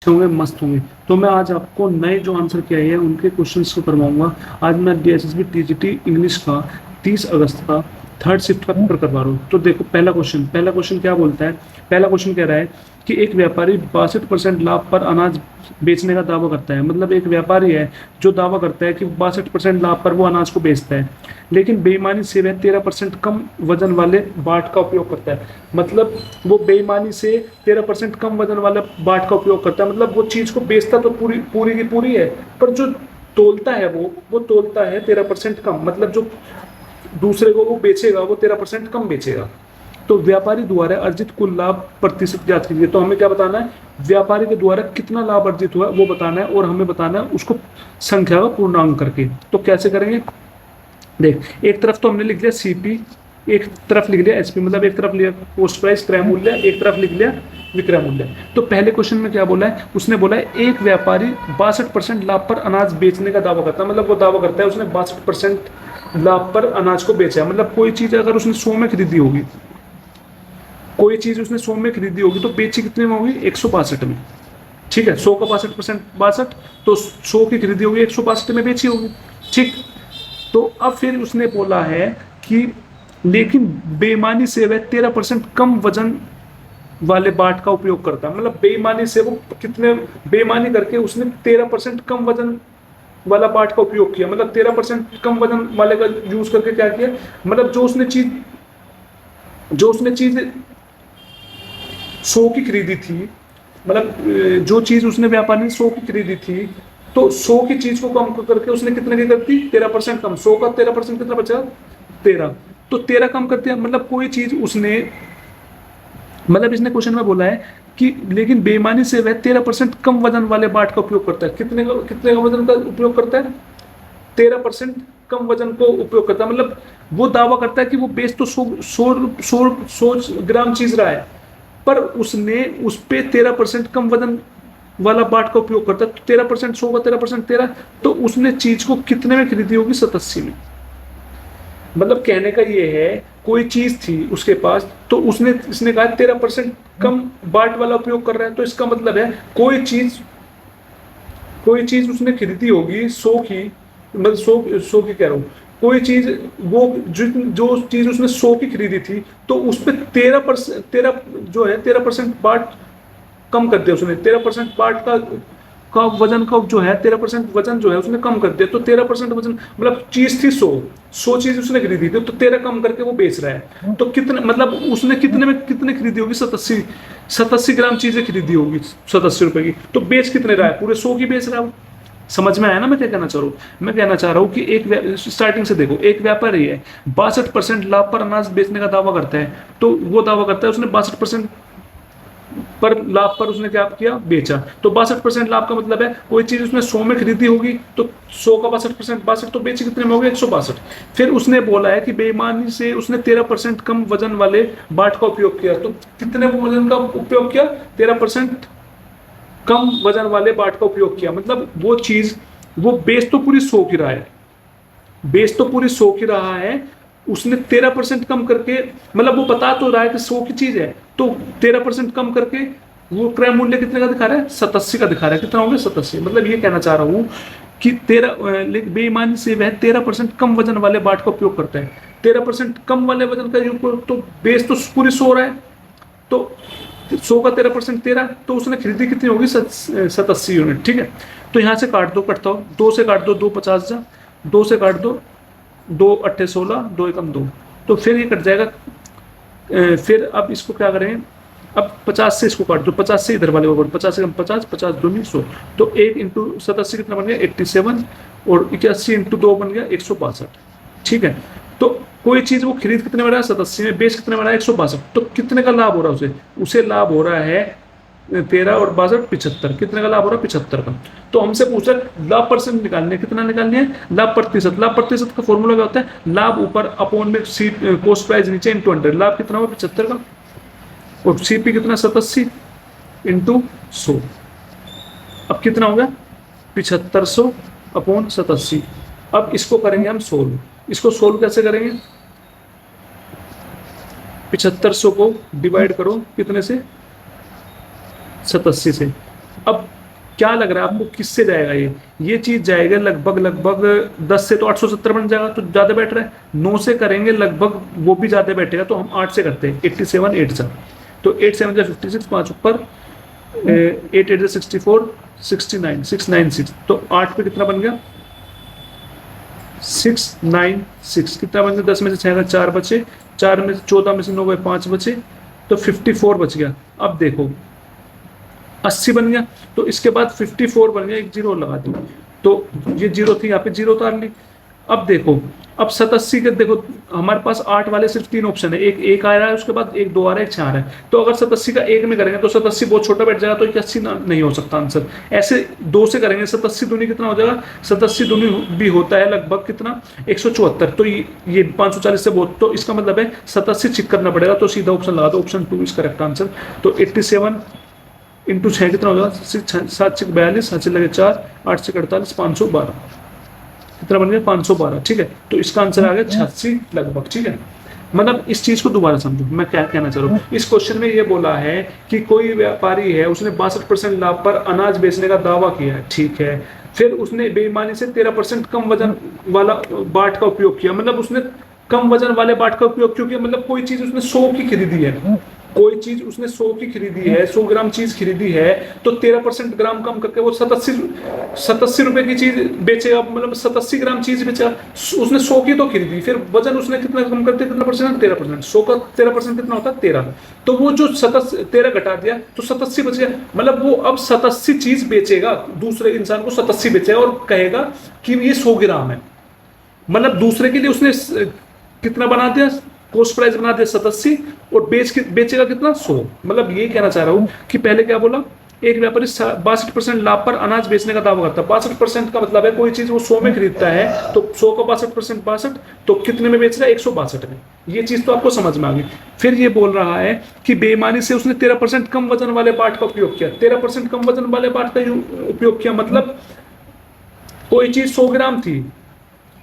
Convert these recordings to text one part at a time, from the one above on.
होंगे, मस्त होंगे। तो मैं आज आपको नए जो आंसर किए हैं उनके क्वेश्चंस को करवाऊंगा। आज मैं डीएसएसबी टीजीटी इंग्लिश का 30 अगस्त का थर्ड शिफ्ट का पेपर करवा रहा हूँ। तो देखो पहला क्वेश्चन क्या बोलता है। पहला क्वेश्चन कह रहा है कि एक व्यापारी 62% लाभ पर अनाज बेचने का दावा करता है। मतलब एक व्यापारी है जो दावा करता है कि 62% लाभ पर वो अनाज को बेचता है, लेकिन बेईमानी से वह 13% कम वजन वाले बाट का उपयोग करता है। मतलब वो बेईमानी से 13% कम वजन वाला बाट का उपयोग करता है। मतलब वो चीज को बेचता तो पूरी पूरी की पूरी है, पर जो तोलता है वो तोलता है 13% कम। मतलब जो दूसरे को वो बेचेगा वो 13% कम बेचेगा। तो व्यापारी द्वारा अर्जित कुल लाभ प्रतिशत ज्ञात कीजिए। तो हमें क्या बताना है, व्यापारी के द्वारा कितना लाभ अर्जित हुआ है वो बताना है, और हमें बताना है उसको संख्या का पूर्णांक करके। तो कैसे करेंगे, देख एक तरफ तो हमने लिख लिया सीपी, एक तरफ लिख लिया एचपी। मतलब एक तरफ लिया पोस्ट प्राइस क्रय मूल्य, एक तरफ लिख लिया विक्रय मूल्य। तो पहले क्वेश्चन में क्या बोला है, उसने बोला है एक व्यापारी 62% लाभ पर अनाज बेचने का दावा करता है। मतलब वो दावा करता है उसने 62% लाभ पर अनाज को बेचा है। मतलब कोई चीज अगर उसने 100 में खरीदी होगी, कोई चीज उसने 100 में खरीदी होगी तो बेची कितने में होगी, 162 में। ठीक है, 100 का 62%, 62, तो 100 की खरीदी होगी 162 में बेची होगी। ठीक, तो अब फिर उसने बोला है कि लेकिन बेईमानी से वह 13% कम वजन वाले बाट का उपयोग करता है। मतलब बेईमानी से वो कितने, बेईमानी करके उसने 13% कम वजन वाला बाट का उपयोग किया। मतलब 13% कम वजन वाले का यूज करके क्या किया, मतलब जो उसने चीज 100 की खरीदी थी, मतलब जो चीज उसने व्यापारी ने 100 की खरीदी थी, तो 100 की चीज को कम करके उसने कितने की कर दी, 13% कम। 100 का 13% कितना बचा, 13। तो 13 कम कर दिया। मतलब कोई चीज उसने, मतलब इसने क्वेश्चन में बोला है कि लेकिन बेईमानी से वह 13% कम वजन वाले बाट का उपयोग करता है। कितने का वजन का उपयोग करता है, 13% कम वजन को उपयोग करता है। मतलब वो दावा करता है कि वो बेच तो 100 ग्राम चीज रहा है, पर उसने उस पे 13% कम वजन वाला बाट का उपयोग करता है। तो 13%, 100 का 13%, 13, तो उसने चीज को कितने में खरीदी होगी, 87 में। मतलब कहने का ये है, कोई चीज थी उसके पास, तो इसने कहा 13% कम बाट वाला उपयोग कर रहा है। तो इसका मतलब है कोई चीज उसने खरीदी होगी 100 की, मतलब 100 की कह रहा हूँ, कोई चीज, वो जो चीज उसने 100 की खरीदी थी, तो उस पर 13%, 13 जो है 13% बाट कम कर दिया उसने। 13% बाट का वजन का जो है 13% वजन जो है उसने कम कर दिया। तो 13% वजन, मतलब चीज थी 100 चीज उसने खरीदी थी, तो 13 कम करके वो बेच रहा है। तो कितने, मतलब उसने कितने खरीदी होगी, 87 ग्राम चीजें खरीदी होगी 87 रुपए की। तो बेच कितने रहा है, पूरे 100 की बेच रहा है वो। समझ में आया ना मैं क्या कहना चाह रहा हूँ। मैं कहना चाह रहा हूँ कि स्टार्टिंग से देखो, एक व्यापारी है 62% लाभ पर अनाज बेचने का दावा करता है। तो वो दावा करता है उसने 62% पर लाभ पर उसने क्या किया, बेचा। तो 62% लाभ का मतलब है कोई चीज उसने 100 में खरीदी होगी, तो 100 का 62%, 62, तो बेची कितने में होगी, 162। फिर उसने बोला है कि बेईमानी से उसने 13% कम वजन वाले बाट का उपयोग किया। तो कितने वजन का उपयोग किया, 13% कम वजन वाले बाट का उपयोग किया। मतलब वो चीज, वो बेच तो पूरी 100 की रहा है, बेच तो पूरी 100 की रहा है, उसने 13% कम करके, मतलब वो बता तो रहा है कि 100 की चीज है, तो 13% कम करके वो क्रय मूल्य कितने का दिखा रहा है, 87 का दिखा रहा है। कितना हो गया, 87। मतलब ये कहना चाह रहा हूं कि 13, बेईमानी से वह 13% कम वजन वाले बाट का उपयोग करता है। 13% कम वाले वजन का उपयोग, तो बेच तो पूरी 100 रहा है, तो 100 का 13%, 13, तो उसने खरीदी कितनी होगी, 87 यूनिट। ठीक है, तो यहाँ से काट दो, कटता हो 2 से काट दो, 2 50 जा, 2 से काट दो, 2 अट्ठे 16, 2 एकम 2, तो फिर ये कट जाएगा। फिर अब इसको क्या करेंगे, अब 50 से इसको काट दो, 50 से इधर वाले को काट, 50 से 50, 50 दूनी 100, तो 1 इंटू 87 कितना बन गया, 87, और 81 इंटू 2 बन गया 162। ठीक है, तो कोई चीज वो खरीद कितने में रहा है, 87 में, बेच कितने में रहा है, 162। तो कितने का लाभ हो रहा है उसे लाभ हो रहा है 13 और 62, 75। कितने का लाभ हो रहा है, 75 का। तो हमसे पूछा लाभ परसेंट निकालने, कितना निकालने है, लाभ प्रतिशत। लाभ प्रतिशत का फॉर्मूला क्या होता है, लाभ ऊपर अपॉन में सी कॉस्ट प्राइस नीचे इंटू 100। लाभ कितना हुआ, 75 का, और सीपी कितना, 87 इंटू 100। अब कितना हो गया, 7500 अपॉन 87। अब इसको करेंगे हम सोल्व। इसको सोल्व कैसे करेंगे, 7500 को डिवाइड करो कितने से, 87 से। अब क्या लग रहा है आपको किससे जाएगा ये चीज जाएगा लगभग लगभग 10 से तो 870 बन जाएगा, तो ज्यादा बेटर है। 9 से करेंगे लगभग वो भी ज्यादा बैठेगा, तो हम 8 से करते हैं। 87 8 से, तो 8 7 जा 56, 5 ऊपर 8 8 जा 64 69 696, तो 8 पे कितना बन गया 696, कितना बन गया 10 में से 6 का 4 बचे, 4 में से 14 में से 9 गए 5 बचे, तो 54 बच गया। अब देखो 80 बन गया, तो इसके बाद 54 बन गया, एक जीरो और लगा दी, तो ये जीरो थी, यहाँ पे जीरो उतार ली। अब देखो, अब 87 के देखो हमारे पास 8 वाले सिर्फ 3 ऑप्शन है, एक आ रहा है, उसके बाद एक 2 आ रहा है, एक 6 आ रहा है। तो अगर 87 का एक में करेंगे तो 87 बहुत छोटा बैठ जाएगा, तो 81 नहीं हो सकता आंसर। ऐसे 2 से करेंगे 87 दूनी कितना हो जाएगा, 87 दूनी भी होता है लगभग कितना 174, तो ये 540 से बहुत, तो इसका मतलब है 87 चेक करना पड़ेगा, तो सीधा ऑप्शन लगा दो, ऑप्शन 2 इज करेक्ट आंसर। तो 87 इंटू 6 कितना हो जाएगा 7 से 42, 7 से लगे 4, 8 से 48, 512, कितना बन गया 512। ठीक है, तो इसका आंसर आ गया 86 लगभग। ठीक है, मतलब इस चीज को दोबारा समझो मैं क्या कहना चाह रहा हूँ। इस क्वेश्चन में ये बोला है कि कोई व्यापारी है, उसने 62% लाभ पर अनाज बेचने का दावा किया है, ठीक है, फिर उसने बेईमानी से 13% कम वजन वाला बाट का उपयोग किया। मतलब उसने कम वजन वाले बाट का उपयोग क्यों किया, मतलब कोई चीज उसने 100 की खरीदी है, कोई चीज उसने 100 की खरीदी है, 100 ग्राम चीज खरीदी है, तो 13% ग्राम कम करके वो 87 रुपए की चीज बेचेगा, मतलब 87 ग्राम चीज बेचेगा। उसने 100 की तो खरीदी, फिर वजन उसने कितना कम करते, कितना परसेंट 13%, 100 का 13% कितना होता है 13, तो वो जो 13 घटा दिया तो 87 बच गया। मतलब वो अब 87 चीज बेचेगा, दूसरे इंसान को 87 बेचेगा और कहेगा कि ये 100 ग्राम है। मतलब दूसरे के लिए उसने कितना बना दिया, कॉस्ट प्राइस बना दिया 87 और बेचेगा कितना 100। मतलब ये कहना चाह रहा हूं कि पहले क्या बोला, एक व्यापारी 62% लाभ पर अनाज बेचने का दावा करता है। 62% का मतलब है कोई चीज वो 100 में खरीदता है, तो 100 का 62% 62, तो कितने में बेच रहा है 162 में। ये चीज तो आपको समझ में आ गई। फिर ये बोल रहा है कि बेईमानी से उसने 13% कम वजन वाले बाट का उपयोग किया। 13% कम वजन वाले बाट का उपयोग किया, मतलब कोई चीज 100 ग्राम थी,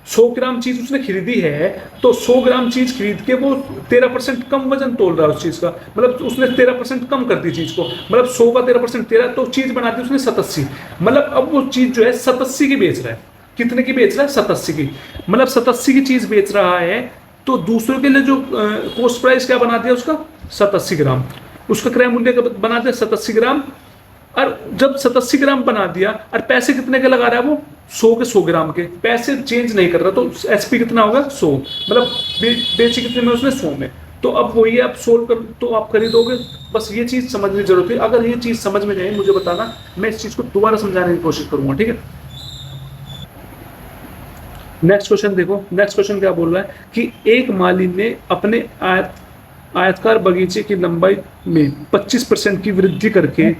100 ग्राम चीज उसने खरीदी है, तो 100 ग्राम चीज खरीद के वो 13% कम वजन तोल रहा है उस चीज का, मतलब उसने 13% कम कर दी चीज को, मतलब 100 का 13% 13, तो चीज बना दी उसने 87। मतलब अब वो चीज जो है 87 की बेच रहा है, कितने की बेच रहा है 87 की, मतलब 87 की चीज बेच रहा है। तो दूसरों के लिए जो कॉस्ट प्राइस क्या बना दिया उसका 87 ग्राम, उसका क्रय मूल्य बना दिया 87 ग्राम। और जब 87 ग्राम बना दिया और पैसे कितने के लगा रहा है वो 100 के 100 ग्राम के, पैसे चेंज नहीं कर रहा, तो एसपी कितना होगा 100, मतलब बेचे कितने में उसने 100 में। तो अब वही आप सोल्व कर तो आप खरीदोगे। बस ये चीज समझने की जरूरत है। अगर ये चीज समझ में जाए मुझे बताना, मैं इस चीज को दोबारा समझाने की कोशिश करूंगा। ठीक है, नेक्स्ट क्वेश्चन देखो। नेक्स्ट क्वेश्चन क्या बोल रहा है कि एक माली ने अपने आयताकार बगीचे की लंबाई में 25% की वृद्धि करके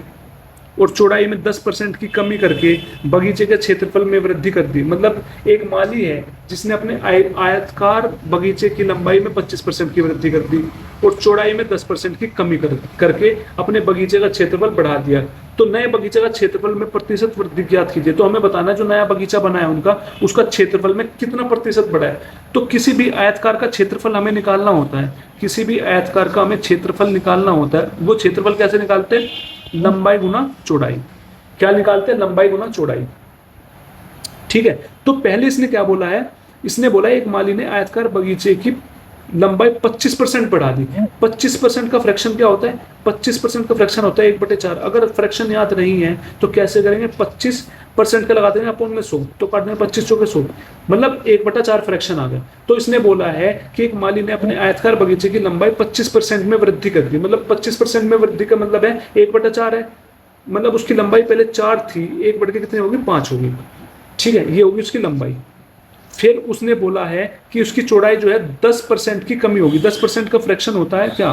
और चौड़ाई में 10% की कमी करके बगीचे के क्षेत्रफल में वृद्धि कर दी। मतलब एक माली है जिसने अपने आयताकार बगीचे की लंबाई में 25% की वृद्धि कर दी और चौड़ाई में 10% की कमी करके अपने बगीचे का क्षेत्रफल बढ़ा दिया। तो नए बगीचे का क्षेत्रफल में प्रतिशत वृद्धि ज्ञात कीजिए। तो हमें बताना है जो नया बगीचा बना है उनका, उसका क्षेत्रफल में कितना प्रतिशत बढ़ा है। तो किसी भी आयतकार का क्षेत्रफल हमें निकालना होता है, किसी भी आयतकार का हमें क्षेत्रफल निकालना होता है। वो क्षेत्रफल कैसे निकालते हैं, लंबाई गुना चौड़ाई। क्या निकालते हैं, लंबाई गुना चौड़ाई। ठीक है, तो पहले इसने क्या बोला है, इसने बोला एक माली ने आयताकार बगीचे की लंबाई 25% बढ़ा दी। 25% का फ्रैक्शन क्या होता है, 25% का फ्रैक्शन होता है 1/4। अगर फ्रैक्शन याद नहीं है तो कैसे करेंगे, 25% का लगा देंगे अपन में 100, तो काट देंगे 25 चौके 100, मतलब 1/4 फ्रैक्शन आ गया। तो इसने बोला है कि एक माली ने अपने आयताकार बगीचे की लंबाई 25% में वृद्धि कर दी। मतलब 25% में वृद्धि का मतलब है 1/4 है, मतलब उसकी लंबाई पहले 4 थी, 1 कितनी होगी 5 होगी। ठीक है, ये होगी उसकी लंबाई। फिर उसने बोला है कि उसकी चौड़ाई जो है 10% की कमी होगी। 10% का फ्रैक्शन होता है क्या,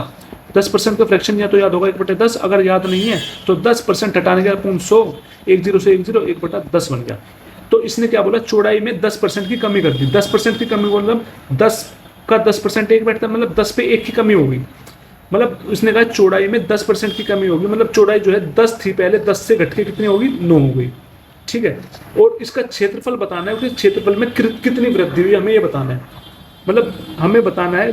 10% का फ्रैक्शन या तो याद होगा 1/10, अगर याद नहीं है तो 10% हटाने के बाद 100, 10 से 10 1/10 बन गया। तो इसने क्या बोला, चौड़ाई में 10% की कमी कर दी। 10% की कमी मतलब 10 का 10% 1 बैठता है, मतलब 10 पे 1 की कमी होगी। मतलब उसने कहा चौड़ाई में 10% की कमी होगी, मतलब चौड़ाई जो है 10 थी पहले, 10 से घट के कितनी होगी 9 हो गई। ठीक है, और इसका क्षेत्रफल बताना है कि क्षेत्रफल में कितनी वृद्धि हुई, हमें ये बताना है। मतलब हमें बताना है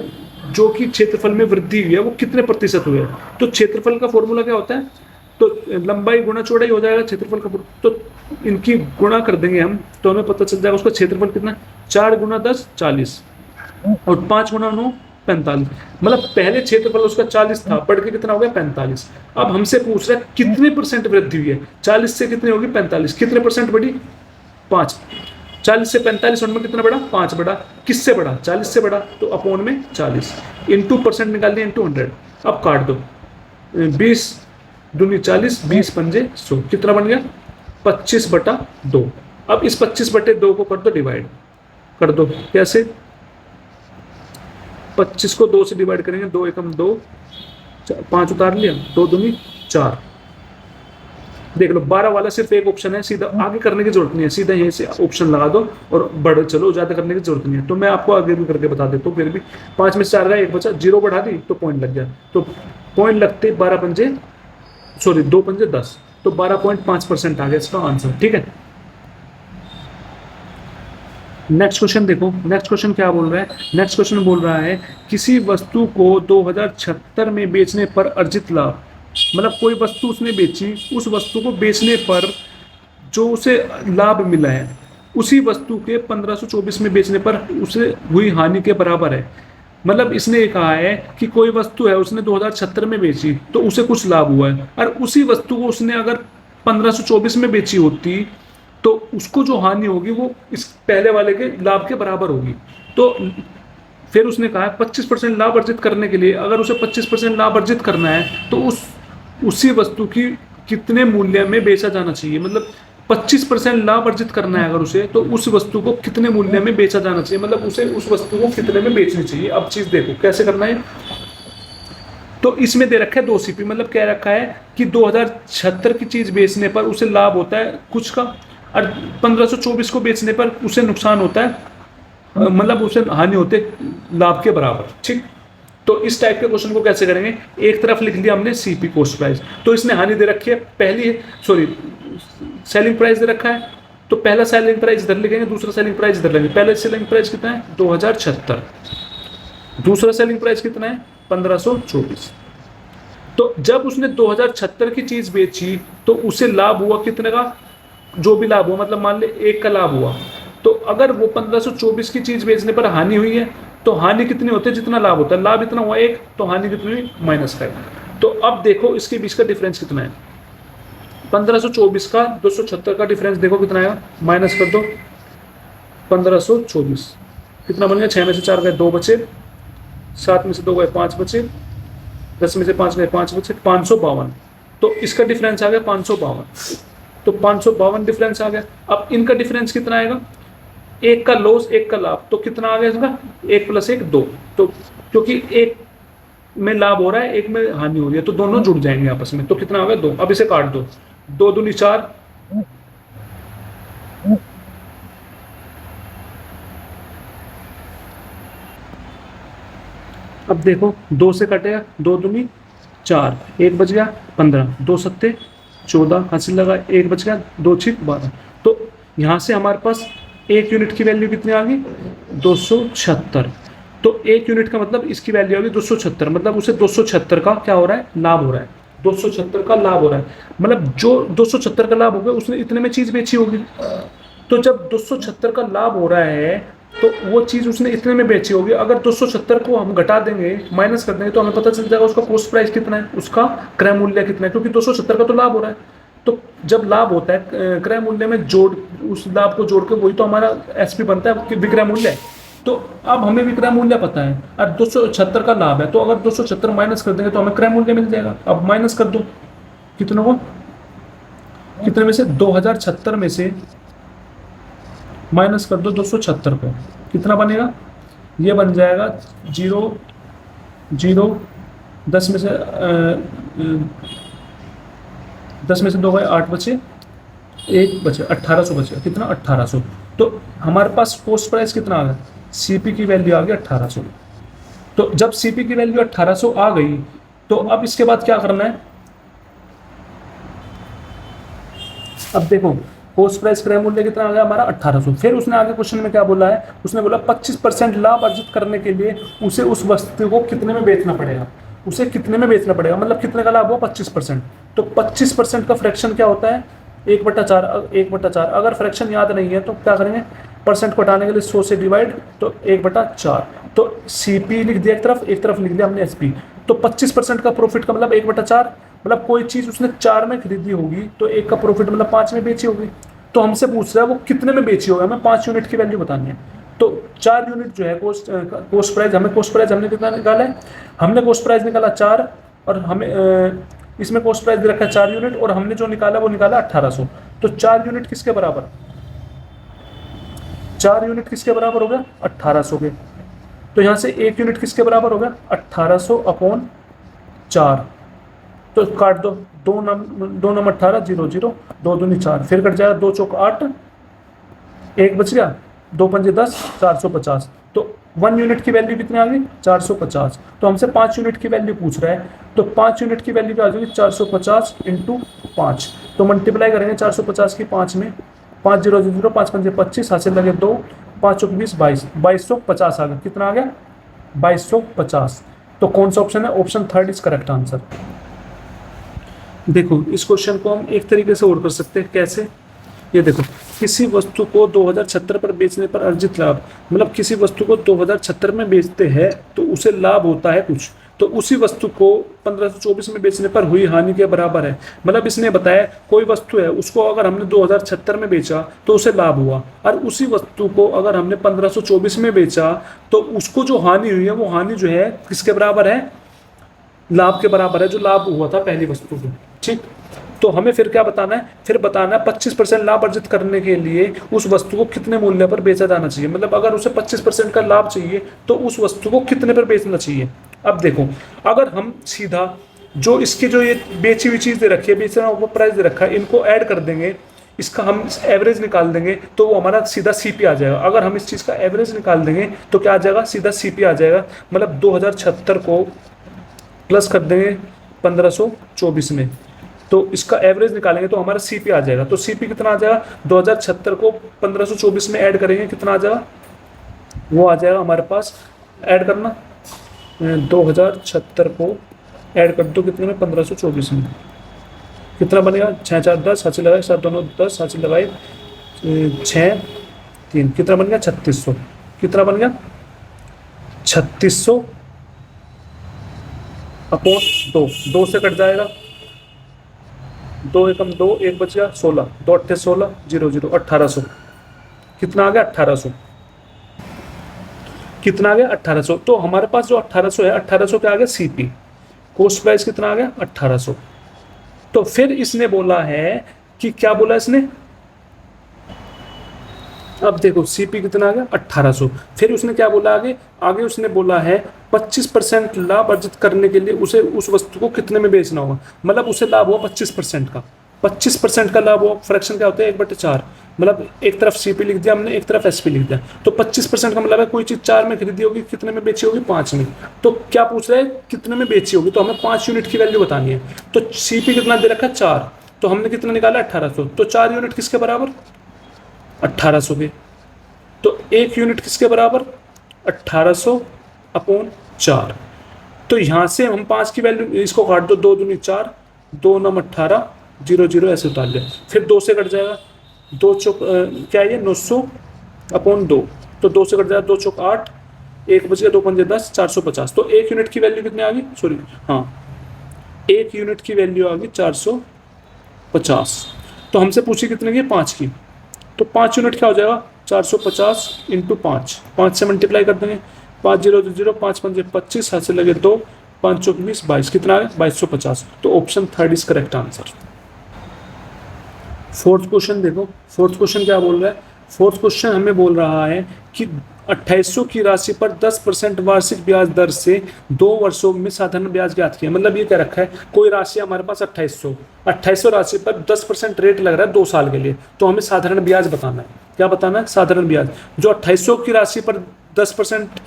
जो कि क्षेत्रफल में वृद्धि हुई है वो कितने प्रतिशत हुए। तो क्षेत्रफल का फॉर्मूला क्या होता है, तो लंबाई गुणा चौड़ाई हो जाएगा क्षेत्रफल का पूरा। तो इनकी गुणा कर देंगे हम, तो हमें पता चल जाएगा उसका क्षेत्रफल कितना, 4 गुना 10 40 और 5 गुना 9 45। मतलब पहले क्षेत्रफल उसका 40 था, बढ़ के कितना हो गया 45। अब हमसे पूछ रहा है कितने परसेंट वृद्धि हुई है, 40 से कितनी होगी 45, कितने परसेंट बढ़ी 5। 40 से 45 उनमें कितना बढ़ा 5 बढ़ा, किससे बढ़ा 40 से बढ़ा, तो अपॉन में 40 इंटू परसेंट निकाल दिया इंटू 100। अब काट दो, 20 दूनी 40, 20 पंजे 100, कितना बन गया 25/2। अब इस 25/2 को कर दो डिवाइड, कर दो कैसे, 25 को 2 से डिवाइड करेंगे, 2 एकम 2, 5 उतार लिया, 2 दूनी 4। देख लो 12 वाला सिर्फ एक ऑप्शन है, सीधा आगे करने की जरूरत नहीं है, सीधा यहीं से ऑप्शन लगा दो और बढ़ चलो, ज्यादा करने की जरूरत नहीं है। तो मैं आपको आगे भी करके बता देता हूँ, फिर भी 5 में से 4 गया, 1 बचा, 0 बढ़ा दी तो पॉइंट लग गया। तो पॉइंट लगते 12 पंजे, सॉरी 2 पंजे 10, तो 12.5% आ गया इसका आंसर। ठीक है, नेक्स्ट क्वेश्चन देखो, नेक्स्ट क्वेश्चन क्या बोल रहा है। नेक्स्ट क्वेश्चन बोल रहा है किसी वस्तु को 2076 में बेचने पर अर्जित लाभ, मतलब कोई वस्तु उसने बेची, उस वस्तु को बेचने पर जो उसे लाभ मिला है उसी वस्तु के 1524 में बेचने पर उसे हुई हानि के बराबर है। मतलब इसने ये कहा है कि कोई वस्तु है उसने 2076 में बेची तो उसे कुछ लाभ हुआ है, और उसी वस्तु को उसने अगर 1524 में बेची होती तो उसको जो हानि होगी वो इस पहले वाले के लाभ के बराबर होगी। तो फिर उसने कहा 25% लाभ अर्जित करने के लिए, अगर उसे 25% लाभ अर्जित करना है तो उसी वस्तु की कितने मूल्य में बेचा जाना चाहिए। मतलब 25% लाभ अर्जित करना है अगर उसे, तो उस वस्तु को कितने मूल्य में बेचा जाना चाहिए, मतलब उसे उस वस्तु को कितने में बेचनी चाहिए। अब चीज देखो कैसे करना है। तो इसमें दे रखा है 2 CP, मतलब कह रखा है कि 2076 की चीज बेचने पर उसे लाभ होता है कुछ का, और 1524 को बेचने पर उसे नुकसान होता है, मतलब उसे हानि होते लाभ के बराबर। ठीक, तो इस टाइप के क्वेश्चन को कैसे करेंगे, एक तरफ लिख लिया हमने CP कॉस्ट प्राइस, तो इसने हानि दे रखी है, पहली सॉरी सेलिंग प्राइस दे रखा है, तो पहला सेलिंग प्राइस इधर लिखेंगे, दूसरा सेलिंग प्राइस इधर लेंगे। पहले सेलिंग प्राइस कितना है 2076, दूसरा सेलिंग प्राइस कितना है 1524। तो जब उसने 2076 की चीज बेची तो उसे लाभ हुआ कितने का, जो भी लाभ हुआ, मतलब मान ले 1 का लाभ हुआ, तो अगर वो 1524 की चीज बेचने पर हानि हुई है तो हानि कितनी होती है, जितना लाभ होता है, लाभ इतना हुआ 1, तो हानि कितनी हुई -1। तो अब देखो इसके बीच का डिफरेंस कितना है, 1524 का 276 का डिफरेंस देखो कितना आएगा, माइनस कर दो 1524, कितना बन गया, 6 में से 4 गए 2 बचे, 7 में से 2 गए 5 बचे, 10 में से 5 गए 5 बचे, 552। तो इसका डिफरेंस आ गया 552, तो 552 डिफरेंस आ गया। अब इनका डिफरेंस कितना आएगा, 1 का लॉस 1 का लाभ, तो कितना आ गया इसका 1 + 1 2। तो क्योंकि 1 में लाभ हो रहा है 1 में हानि हो रही है, तो दोनों जुड़ जाएंगे आपस में, तो कितना आ गया 2। अब इसे काट दो, 2 दूनी 4, अब देखो 2 से कटेगा, 2 दूनी 4, 1 बच गया 15, 2 सत्ते 14, हासिल लगा 1 बच गया, 2 छिक 12। तो यहाँ से हमारे पास 1 यूनिट की वैल्यू कितनी आ गई 276। तो 1 यूनिट का मतलब इसकी वैल्यू होगी 276, मतलब उसे 276 का क्या हो रहा है, लाभ हो रहा है, 276 का लाभ हो रहा है। मतलब जो 276 का लाभ हो गया उसने इतने में चीज बेची होगी। तो जब 276 का लाभ हो रहा है तो वो चीज उसने इतने में बेची होगी। अगर 276 को हम घटा देंगे, माइनस कर देंगे, तो हमें पता चल जाएगा उसका कॉस्ट प्राइस कितना है, उसका क्रय मूल्य कितना है, क्योंकि 276 का तो लाभ हो रहा है। तो जब लाभ होता है क्रय मूल्य में जोड़, उस लाभ को जोड़ के वही तो हमारा SP बनता है विक्रय मूल्य। तो अब हमें विक्रय मूल्य पता है और 276 का लाभ है, तो अगर 276 माइनस कर देंगे तो हमें क्रय मूल्य मिल जाएगा। अब माइनस कर दो कितने को, कितने में से 2076 में से माइनस कर दो 276 को, कितना बनेगा, ये बन जाएगा 0 0 10 में से 10 में से 2 गए 8 बचे, 1 बचे 1800 बचे, कितना 1800। तो हमारे पास कॉस्ट प्राइस कितना आ गया, CP की वैल्यू आ गई 1800। तो जब CP की वैल्यू 1800 आ गई तो अब इसके बाद क्या करना है, अब देखो कॉस्ट प्राइस क्रय मूल्य कितना आ गया हमारा 1800। फिर उसने आगे क्वेश्चन में क्या बोला है, उसने बोला 25% लाभ अर्जित करने के लिए उसे उस वस्तु को कितने में बेचना पड़ेगा, उसे कितने में बेचना पड़ेगा, मतलब कितने का लाभ हुआ 25%। तो 25% का फ्रैक्शन क्या होता है, 1/4, 1/4। अगर फ्रैक्शन याद नहीं है तो क्या करेंगे, परसेंट को हटाने के लिए 100 से डिवाइड, तो 1/4। तो सीपी लिख दिया एक तरफ लिख दिया हमने एसपी। तो 25% का प्रॉफिट का मतलब 1/4, मतलब कोई चीज उसने 4 में खरीदी होगी तो एक का प्रॉफिट मतलब 5 में बेची होगी। तो हमसे पूछ रहा है वो कितने में बेची होगी, हमें 5 यूनिट की वैल्यू बतानी है। तो 4 यूनिट जो है कोस्ट प्राइस, हमने कितना निकाला है, हमने कोस्ट प्राइस निकाला 4, और हमें इसमें कोस्ट प्राइस दे रखा है 4 यूनिट, और हमने जो निकाला वो निकाला 1800। तो 4 यूनिट किसके बराबर, 4 यूनिट किसके बराबर हो गया, 1800 के। तो यहां से 1 यूनिट किसके बराबर हो गया, 1800 अपॉन 4। तो काट दो, 2 नम 18, 0 0, 2 दूनी 4, फिर कट जाएगा, 2 चौक 8, 1 बच गया, 2 पंजे 10, 450। तो 1 यूनिट की वैल्यू कितनी आ गई, 450। तो हमसे 5 यूनिट की वैल्यू पूछ रहा है, तो 5 यूनिट की वैल्यू क्या आ जाएगी, 450 इंटू 5। तो मल्टीप्लाई करेंगे 450 की 5 में, 5 0 0, 5 पंजे 25, हासिल लगे 2, 5 चौक 20, 2250 आ गया। कितना आ गया, 2250। तो कौन सा ऑप्शन है, ऑप्शन 3 इज करेक्ट आंसर। देखो इस क्वेश्चन को हम एक तरीके से और कर सकते हैं, कैसे, ये देखो, किसी वस्तु को 2076 पर बेचने पर अर्जित लाभ, मतलब किसी वस्तु को 2076 में बेचते हैं तो उसे लाभ होता है कुछ, तो उसी वस्तु को 1524 में बेचने पर हुई हानि के बराबर है। मतलब इसने बताया कोई वस्तु है, उसको अगर हमने 2076 में बेचा तो उसे लाभ हुआ, और उसी वस्तु को अगर हमने 1524 में बेचा तो उसको जो हानि हुई है वो हानि जो है किसके बराबर है, लाभ के बराबर है, जो लाभ हुआ था पहली वस्तु को। ठीक, तो हमें फिर क्या बताना है, फिर बताना है 25% लाभ अर्जित करने के लिए उस वस्तु को कितने मूल्य पर बेचा जाना चाहिए। मतलब अगर उसे 25% का लाभ चाहिए तो उस वस्तु को कितने पर बेचना चाहिए। अब देखो, अगर हम सीधा जो इसकी जो ये बेची हुई चीज़ दे रखी है, बेचना हुआ प्राइस दे रखा है, इनको ऐड कर देंगे, इसका हम एवरेज निकाल देंगे तो वो हमारा सीधा सीपी आ जाएगा। अगर हम इस चीज़ का एवरेज निकाल देंगे तो क्या आ जाएगा, सीधा सीपी आ जाएगा। मतलब 2076 को प्लस कर देंगे 1524 में, तो इसका एवरेज निकालेंगे तो हमारा सीपी आ जाएगा। तो सीपी कितना आ जाएगा, 2076 को 1524 में ऐड करेंगे, कितना आ जाएगा, वो आ जाएगा हमारे पास, ऐड करना 2076 को ऐड कर दो कितने में, 1524 में, कितना बनेगा, 6 4 10, हासिल लगाए 7 दोनों 10, हासिल लगाए 6 3, कितना बन गया, 3600। कितना बन गया, 3600 अपॉन 2, 2 से कट जाएगा, 2 एकम 2, 1 बच गया 16, 2 अट्ठे 16, 0 0, 1800। कितना आ गया, 1800। कितना आ गया, 1800। तो हमारे पास जो 1800 है, 1800 क्या आ गया, सीपी, कोस्ट प्राइस कितना आ गया, 1800। तो फिर इसने बोला है कि, क्या बोला इसने, अब देखो सीपी कितना आ गया, 1800। फिर उसने क्या बोला आगे, आगे उसने बोला है 25% लाभ अर्जित करने के लिए उसे उस वस्तु को कितने में बेचना होगा। मतलब उसे लाभ हुआ 25% का, 25% का लाभ हुआ, फ्रैक्शन क्या होता है, 1/4। मतलब एक तरफ सीपी लिख दिया हमने, एक तरफ एसपी लिख दिया। तो 25% का मतलब है कोई चीज़ 4 में खरीदी होगी, कितने में बेची होगी, 5 में। तो क्या पूछ रहे हैं, कितने में बेची होगी, तो हमें 5 यूनिट की वैल्यू बतानी है। तो सीपी कितना दे रखा है, 4, तो हमने कितना निकाला, 1800। तो 4 यूनिट किसके बराबर, 1800 के। तो 1 यूनिट किसके बराबर, 1800 अपॉन 4। तो यहाँ से हम 5 की वैल्यू, इसको काट दो, 2 दूनी 4, 2 9 18, 0 0 ऐसे उतार ले, फिर 2 से कट जाएगा, 2 चौक क्या है ये, 900 अपॉन 2, तो 2 से कट जाएगा, 2 चौक 8, 1 बच गया, 2 पंजे 10, 450। तो 1 यूनिट की वैल्यू कितनी आ गई, सॉरी हाँ, 1 यूनिट की वैल्यू आ गई 450। तो हमसे पूछी कितने की, 5 की। तो 5 यूनिट क्या हो जाएगा, 450 इंटू 5, 5 से मल्टीप्लाई कर देंगे, 5 0 0, 5 पंजे 25, हाथ से लगे 2, 5 चौक 20, 22, कितना है, 2250। तो option 3 is correct answer. Fourth question देखो, फोर्थ क्वेश्चन क्या बोल रहा है, फोर्थ क्वेश्चन हमें बोल रहा है कि 2800 की राशि पर 10% वार्षिक ब्याज दर से 2 वर्षों में साधारण ब्याज ज्ञात किया। मतलब ये क्या रखा है, कोई राशि हमारे पास 2800 राशि पर 10% रेट लग रहा है 2 साल के लिए, तो हमें साधारण ब्याज बताना है। क्या बताना है, साधारण ब्याज। जो 2800 की राशि पर 10%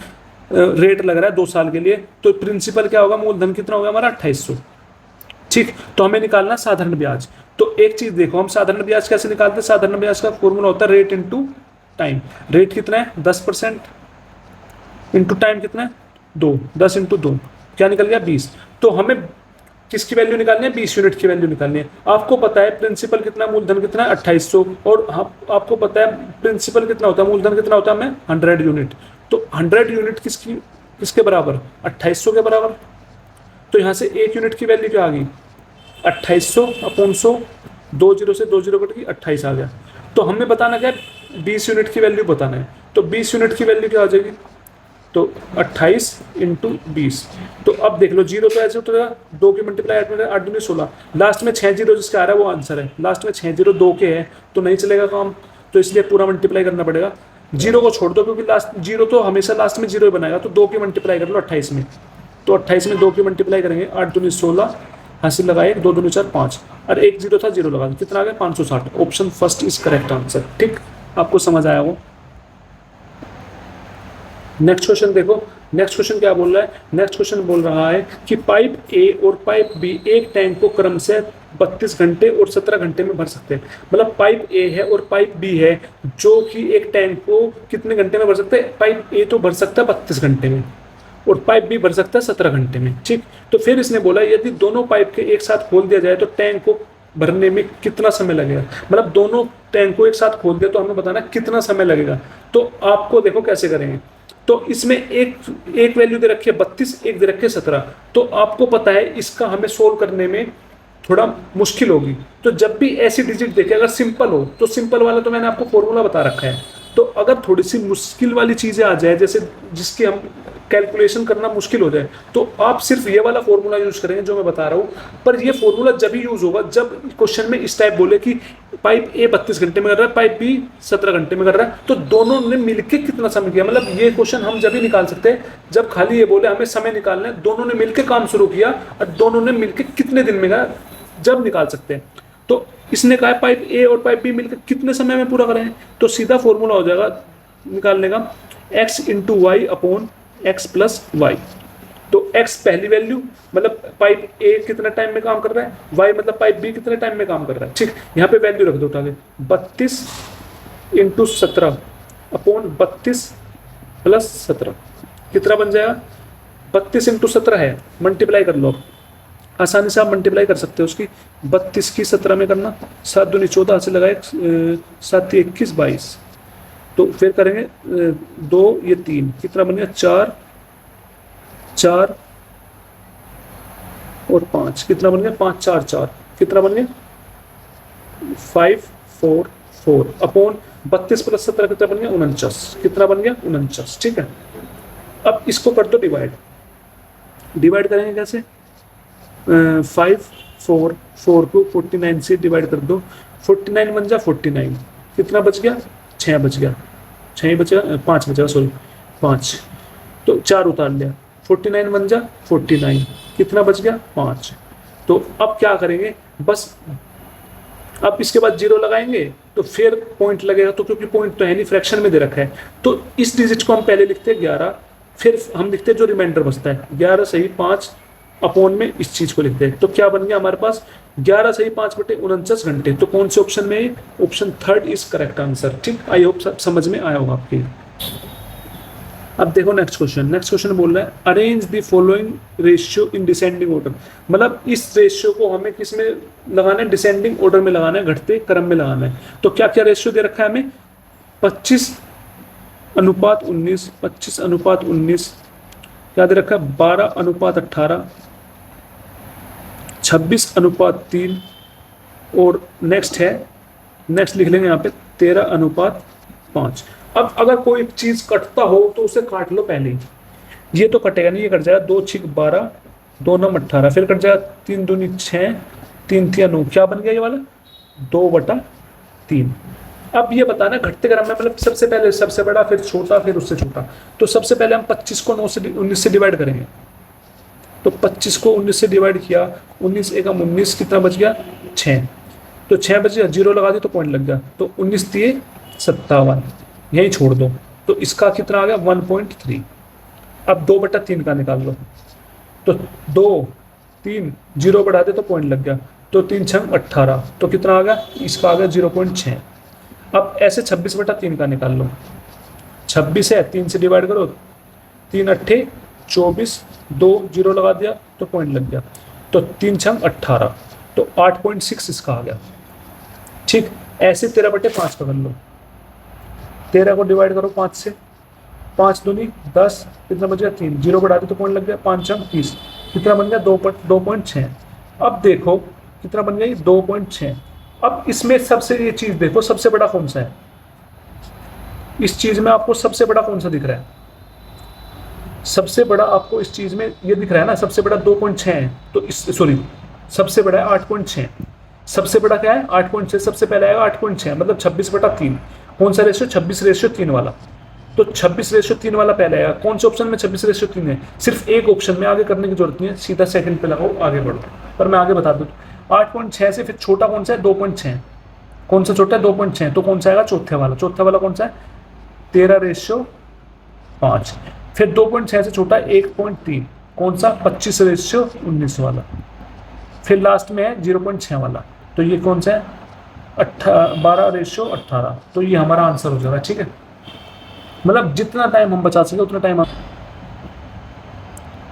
रेट लग रहा है 2 साल के लिए, तो प्रिंसिपल क्या होगा, मूलधन कितना होगा हमारा, 2800। ठीक, तो हमें निकालना है साधारण ब्याज। तो एक चीज देखो, हम साधारण ब्याज कैसे निकालते हैं, साधारण ब्याज का फॉर्मूला होता है रेट इंटू टाइम। रेट कितना है, 10% इंटू टाइम कितना है, 2, 10 इंटू 2 क्या निकल गया, 20। तो हमें किसकी वैल्यू निकालनी है, 20 यूनिट की वैल्यू निकालनी है। आपको पता है प्रिंसिपल कितना, मूलधन कितना है 2800, और आपको पता है प्रिंसिपल कितना होता है, मूलधन कितना होता है हमें 100 यूनिट। तो 100 यूनिट किसके बराबर, 2800 के बराबर। तो यहाँ से 1 यूनिट की वैल्यू क्या आ गई, 2800 अपॉन 100, 2 जीरो से 2 जीरो कट गई, 28 आ गया। तो हमें बताना क्या है, 20 यूनिट की वैल्यू बताना है। तो 20 यूनिट की वैल्यू क्या आ जाएगी, तो 28 इंटू 20। तो अब देख लो, जीरो तो ऐसे उठेगा, 2 की मल्टीप्लाई 8 में 8 दूनी 16, लास्ट में 6 जीरो जिसका आ रहा है वो आंसर है। लास्ट में 6 जीरो 2 के है तो नहीं चलेगा काम, तो इसलिए पूरा मल्टीप्लाई करना पड़ेगा। जीरो को छोड़ दो क्योंकि लास्ट जीरो तो हमेशा लास्ट में जीरो ही बनाएगा, तो 2 की मल्टीप्लाई कर लो 28 में। तो 28 में 2 की मल्टीप्लाई करेंगे, 8 दूनी 16, हासिल लगाए 2 दूनी 4 5, और एक जीरो था, जीरो लगा, कितना आ गया 560। Option first is correct answer. ठीक, आपको समझ आया वो। नेक्स्ट क्वेश्चन देखो, नेक्स्ट क्वेश्चन क्या बोल रहा है, नेक्स्ट क्वेश्चन बोल रहा है कि पाइप ए और पाइप बी एक टैंक को क्रम से 32 घंटे और 17 घंटे में भर सकते हैं। मतलब पाइप ए है और पाइप बी है जो कि एक टैंक को कितने घंटे में भर सकते हैं, पाइप ए तो भर सकता है 32 घंटे में और पाइप बी भर सकता है 17 घंटे में। ठीक, तो फिर इसने बोला यदि दोनों पाइप के एक साथ खोल दिया जाए तो टैंक को भरने में कितना समय लगेगा। मतलब दोनों टैंक को एक साथ खोल दिया तो हमें बताना कितना समय लगेगा। तो आपको देखो कैसे करेंगे, तो इसमें एक वैल्यू दे रखी है 32, एक दे रखी है 17। तो आपको पता है इसका हमें सोल्व करने में थोड़ा मुश्किल होगी। तो जब भी ऐसी डिजिट देखे, अगर सिंपल हो तो सिंपल वाला तो मैंने आपको फॉर्मूला बता रखा है। तो अगर थोड़ी सी मुश्किल वाली चीजें आ जाए, जैसे जिसकी हम कैलकुलेशन करना मुश्किल हो जाए, तो आप सिर्फ ये वाला फॉर्मूला यूज करेंगे जो मैं बता रहा हूँ। पर ये फॉर्मूला जब ही यूज होगा जब क्वेश्चन में इस टाइप बोले कि पाइप ए 32 घंटे में कर रहा है, पाइप बी 17 घंटे में कर रहा है, तो दोनों ने मिलकर कितना समय किया। मतलब ये क्वेश्चन हम जब ही निकाल सकते हैं जब खाली ये बोले हमें समय निकालना है, दोनों ने मिलकर काम शुरू किया और दोनों ने मिलकर कितने दिन में गया, जब निकाल सकते हैं। तो इसने कहा पाइप ए और पाइप बी मिलकर कितने समय में पूरा करें, तो सीधा फॉर्मूला हो जाएगा निकालने का, x into Y upon X plus Y. तो x पहली वैल्यू, मतलब पाइप ए कितना टाइम में काम कर रहा है, y मतलब पाइप बी कितने टाइम में काम कर रहा है। ठीक, यहाँ पे वैल्यू रख दो उठा के, 32 इंटू 17 अपॉन 32 प्लस 17 कितना बन जाएगा, 32 इंटू 17 है, मल्टीप्लाई कर लो। आसानी से आप मल्टीप्लाई कर सकते हो उसकी, 32 की 17 में करना, 7 दूनी 14 से लगाए 7 21 22। तो फिर करेंगे 2 ये 3 कितना बन गया, 4 4 और 5 कितना बन गया, 5 4 4 कितना बन गया 5 4 4 अपॉन 32 प्लस 17 कितना बन गया 49, कितना बन गया 49। ठीक है, अब इसको कर दो डिवाइड, डिवाइड करेंगे कैसे, 5 4 4 को 49 से डिवाइड कर दो, 49 बन जा 49, कितना बच गया 6 बच गया, 6 बचेगा 5 बचेगा सॉरी 5, तो 4 उतार लिया, 49 बन जा 49, कितना बच गया 5। तो अब क्या करेंगे, बस अब इसके बाद जीरो लगाएंगे तो फिर पॉइंट लगेगा, तो क्योंकि पॉइंट तो है नहीं, फ्रैक्शन में दे रखा है, तो इस डिजिट को हम पहले लिखते हैं 11, फिर हम लिखते हैं जो रिमाइंडर बचता है 11 सही 5 अपॉन में इस चीज को लिखते हैं। तो क्या बन गया हमारे पास 11 सही 5/49 घंटे। तो कौन से ऑप्शन में, option third is correct answer. ठीक, आई होप सब समझ में आया होगा आपके। अब देखो नेक्स्ट क्वेश्चन, नेक्स्ट क्वेश्चन बोल रहा है arrange the following ratio in descending order. मतलब इस रेशियो को हमें किस में लगाना है, डिसेंडिंग ऑर्डर में लगाना है, घटते क्रम में लगाना है। तो क्या क्या रेशियो दे रखा है हमें, 25:19, 25:19, क्या दे रखा है 12:18, 26:3, और नेक्स्ट है, नेक्स्ट लिख लेंगे यहाँ पे 13:5। अब अगर कोई चीज कटता हो तो उसे काट लो पहले ही, ये तो कटेगा नहीं, ये कट जाएगा 2 6 12, 2 9 18, फिर कट जाएगा 3 दूनी 6, 3 3 9, क्या बन गया ये वाला 2/3। अब ये बताना घटते क्रम में, मतलब सबसे पहले सबसे बड़ा, फिर छोटा, फिर उससे छोटा। तो सबसे पहले हम 25 को 19 से डिवाइड करेंगे, तो 25 को 19 से डिवाइड किया, 19 एकम 19, कितना बच गया 6, तो 6 बच गया, जीरो लगा दी तो पॉइंट लग गया, तो 19 दिए 57, यही छोड़ दो, तो इसका कितना आ गया 1.3। अब 2/3 का निकाल लो, तो 2 3 जीरो बढ़ा दे तो पॉइंट लग गया, तो 3 6 18, तो कितना आ गया, इसका आ गया 0.6। अब ऐसे 26/3 का निकाल लो, 26 है 3 से डिवाइड करो, 3 8 24, 2 जीरो लगा दिया तो पॉइंट लग गया, तो 3 छंग 18, तो 8.6 इसका आ गया। ठीक, ऐसे 13/5 पकड़ लो, 13 को डिवाइड करो 5 से, 5 दूनी 10, कितना बच गया 3, 0 बढ़ा दो तो पॉइंट लग गया, 5 छंग 30, कितना बन गया 2.6। अब देखो कितना बन गया ये 2.6। अब इसमें सबसे ये चीज देखो, सबसे बड़ा कौन सा है इस चीज में, आपको सबसे बड़ा कौन सा दिख रहा है? सबसे बड़ा आपको इस चीज में ये दिख रहा है ना, सबसे बड़ा 2.6 है, तो इस सॉरी सबसे बड़ा है 8.6। सबसे बड़ा क्या है 8.6, सबसे पहले आएगा 8.6 मतलब 26/3। कौन सा रेशियो? 26/3 वाला। तो 26/3 वाला पहले आएगा। कौन से ऑप्शन में 26/3 है? सिर्फ एक ऑप्शन में, आगे करने की जरूरत नहीं है, सीधा सेकंड पे लगाओ आगे बढ़ो। पर मैं आगे बता दूं 8.6 से फिर छोटा कौन सा है 2.6। कौन सा छोटा है 2.6, तो कौन सा आएगा चौथे वाला। चौथा वाला कौन सा है 13/5। फिर 2.6 से छोटा 1.3, कौन सा 25/19 वाला। फिर लास्ट में है 0.6 वाला, तो ये कौन सा है 12/18। तो ये हमारा आंसर हो जाएगा। ठीक है, मतलब जितना टाइम हम बचा सके उतना टाइम।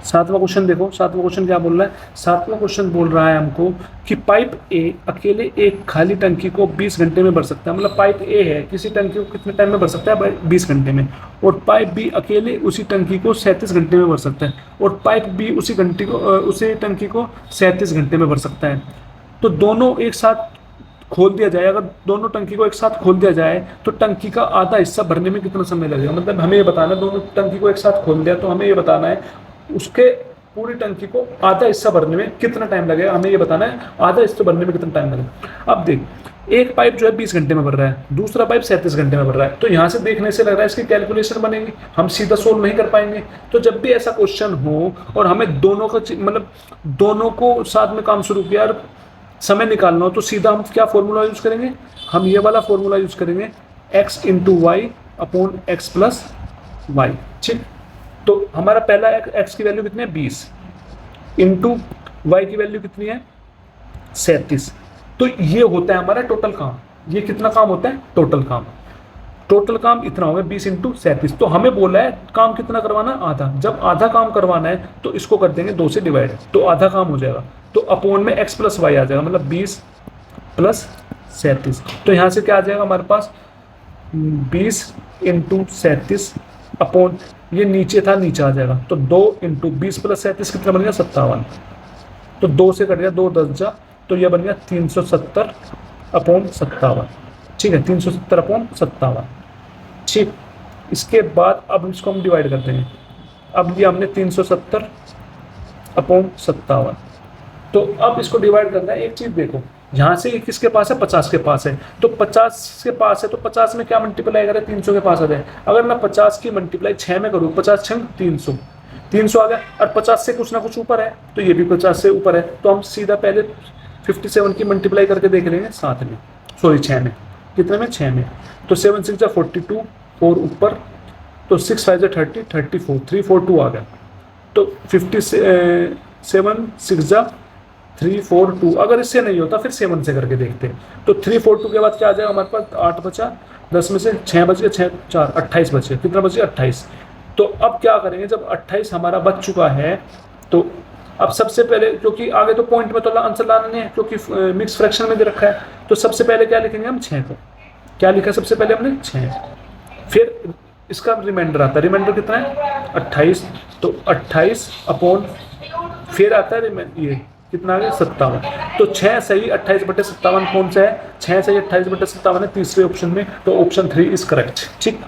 सातवां क्वेश्चन देखो, सातवां क्वेश्चन क्या बोल रहा है? सातवां क्वेश्चन बोल रहा है हमको कि पाइप ए अकेले एक खाली टंकी को 20 घंटे में भर सकता है। मतलब पाइप ए है, किसी टंकी को कितने टाइम में भर सकता है? 20 घंटे में। और पाइप बी अकेले उसी टंकी को 37 घंटे में भर सकता है। और पाइप बी उसी टंकी को 37 घंटे में भर सकता है। तो दोनों एक साथ खोल दिया जाए, अगर दोनों टंकी को एक साथ खोल दिया जाए तो टंकी का आधा हिस्सा भरने में कितना समय लगेगा? मतलब हमें ये बताना है, दोनों टंकी को एक साथ खोल दिया तो हमें ये बताना है उसके पूरी टंकी को आधा हिस्सा भरने में कितना टाइम लगेगा। हमें ये बताना है आधा हिस्सा भरने में कितना टाइम लगेगा। अब देख, एक पाइप जो है 20 घंटे में भर रहा है, दूसरा पाइप 37 घंटे में भर रहा है। तो यहाँ से देखने से लग रहा है इसकी कैलकुलेशन बनेगी, हम सीधा सोल्व नहीं कर पाएंगे। तो जब भी ऐसा क्वेश्चन हो और हमें दोनों का मतलब दोनों को साथ में काम शुरू किया और समय निकालना हो, तो सीधा हम क्या फॉर्मूला यूज करेंगे? हम ये वाला फॉर्मूला यूज करेंगे, x into Y upon X plus Y. ठीक, तो हमारा पहला x की वैल्यू कितनी है 20 इंटू वाई की वैल्यू कितनी है 37। तो ये होता है हमारा टोटल काम। ये कितना काम होता है? टोटल काम। टोटल काम इतना होगा 20 इंटू 37। तो हमें बोला है काम कितना करवाना? आधा। जब आधा काम करवाना है तो इसको कर देंगे 2 से डिवाइड, तो आधा काम हो जाएगा। तो अपोन में x प्लस वाई आ जाएगा, मतलब 20 प्लस 37। तो यहाँ से क्या आ जाएगा हमारे पास 20 इंटू 37 अपोन, ये नीचे था नीचे आ जाएगा, तो 2 इंटू 20 प्लस 37 कितना बन गया 57। तो 2 से कट गया 2 10 जा, तो यह बन गया 370 अपॉन 57। ठीक है, 370 अपॉन 57। ठीक, इसके बाद अब इसको हम डिवाइड कर देंगे। अब ये हमने 370 अपॉन 57। तो अब इसको डिवाइड करना है। एक चीज देखो, यहाँ से किसके पास है? 50 के पास है। तो 50 के पास है तो 50 में क्या मल्टीप्लाई करें? 300 के पास आ जाए। अगर मैं 50 की मल्टीप्लाई 6 में करूँ, 50 छंग 300, 300 आ गया। और 50 से कुछ ना कुछ ऊपर है, तो ये भी 50 से ऊपर है। तो हम सीधा पहले 57 की मल्टीप्लाई करके देख लेंगे 7 में, सॉरी 6 में। कितने में? 6 में। तो 7 6 जा 42, 4 ऊपर, तो 6 5 जा 30, 34, 342 आ गया। तो 57 6 जा 342। अगर इससे नहीं होता फिर 7 से करके देखते हैं। तो 342 के बाद क्या आ जाएगा हमारे पास? 8 बचा, 10 में से 6 बच गया, 6 4 28 बचे। कितना बच गया? 28। तो अब क्या करेंगे? जब 28 हमारा बच चुका है तो अब सबसे पहले, क्योंकि आगे तो पॉइंट में तो आंसर लाना नहीं है क्योंकि मिक्स फ्रैक्शन में दे रखा है, तो सबसे पहले क्या लिखेंगे हम? 6 को। क्या लिखा सबसे पहले हमने? 6। फिर इसका रिमाइंडर आता है। रिमाइंडर कितना है? 28। तो 28 अपॉन फिर आता है ये कितना आ गया? 57। तो 6 सही 28/57 कौन सा है? 6 सही 28/57 है तीसरे ऑप्शन में। तो ऑप्शन 3 इज करेक्ट। ठीक,